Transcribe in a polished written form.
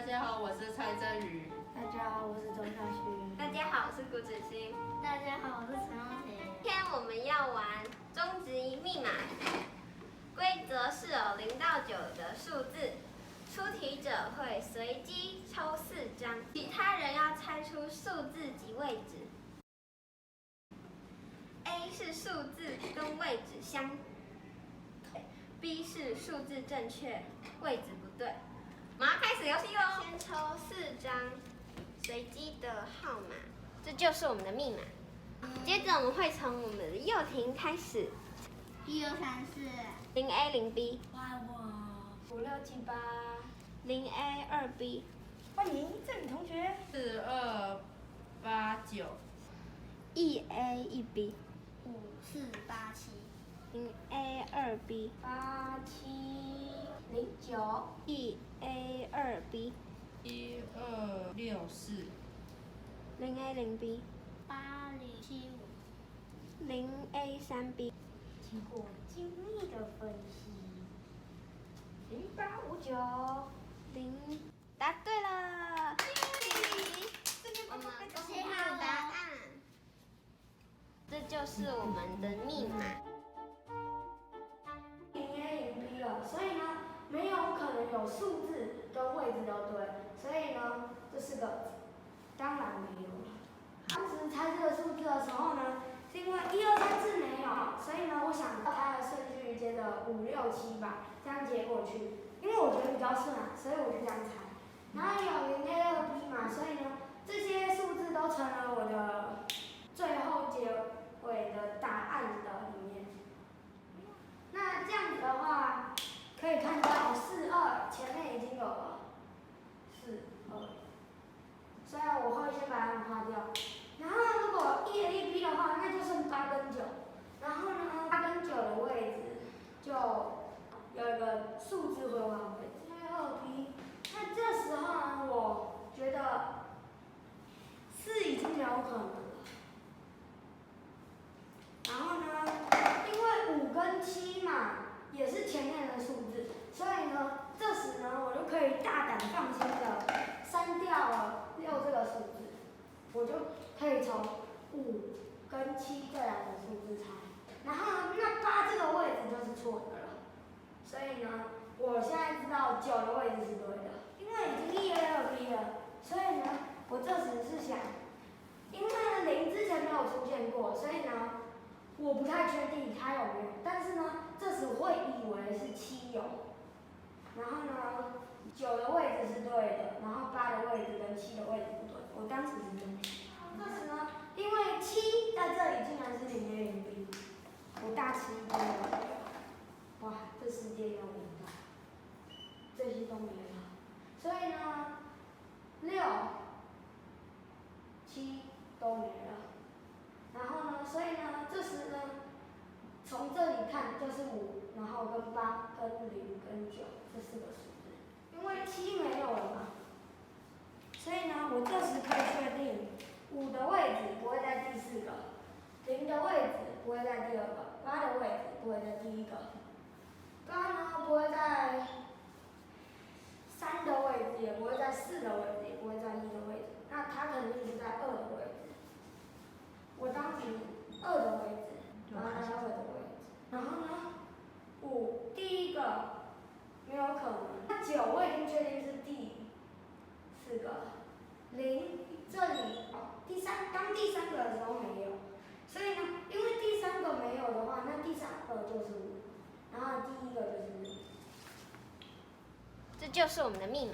家好，我是蔡振宇。大家好，我是钟小勋。大家好，我是谷子欣。大家好，我是陈荣婷。今天我们要玩终极密码，规则是有0到9的数字，出题者会随机抽4张，其他人要猜出数字及位置。A 是数字跟位置相同 ，B 是数字正确，位置不对。我们要开始游戏喽！先抽4张随机的号码，这就是我们的密码。接着我们会从我们的右庭开始1、2、3、4。0A 0B。哇，5、6、7、8。0A 2B。欢迎郑宇同学。4、2、8、9。1A 1B。5、4、8、7。0A 2B。8、7、0、9。1A 2B。1、2、6、4。0A 0B。8、0、7、5。0A 3B。经过精密的分析，0859。答对了！我们公布答案，这就是我们的密码。0A 0B 了，所以呢，没有可能有数字跟位置都对，所以呢，这是个当然没有了。当时猜这个数字的时候呢，是因为1、2、3、4没有，所以呢，我想它的顺序接着5、6、7吧，这样接过去，因为我觉得比较顺啊，所以我就这样猜。然后有0A 2B 嘛，所以呢，这些数字都成了我的最后结尾的答案的里面。那这样子的话，可以看到4、2前面已经有了4、2，虽然我会先把它们划掉。然后如果1 A 1 B 的话，那就剩8跟9。然后呢，8跟9的位置就有一个数字会换位置。2 B， 那这时候呢，我觉得4已经没有可能了。然后呢，因为5跟7嘛，也是前面的数字，所以呢，这时呢，我就可以大胆放心的删掉了6这个数字，我就可以从5跟7这2个数字猜。然后呢，那8这个位置就是错的了，所以呢，我现在知道9的位置是对的，因为已经1 A 2 B 了，所以呢，我这时是想，因为0之前没有出现过，所以呢，我不太确定它有没有，但是呢，这时会以为是7有，然后呢，9的位置是对的，然后8的位置跟7的位置不对，我当时是这样。这时呢，因为7在这里竟然是0 A 0 B， 我大吃一惊了，哇，这世界要完蛋，这些都没了，所以呢，6、7都没了。然后呢，所以呢，这时呢，从这里看就是5，然后跟8、跟0、跟9这4个数字，因为7没有了嘛，所以呢，我这时可以确定5的位置不会在第4个，0的位置不会在第2个，8的位置不会在第1个，8呢不会在3的位置，也不会在4的位置，也不会在1的位置，那它肯定是在2的位置。我当时2的位置，然后2的位置，然后呢，5第1个没有可能，那9我已经确定是第4个，0这里当第3个的时候没有，所以呢，因为第3个没有的话，那第3个就是5，然后第1个就是0。这就是我们的密码。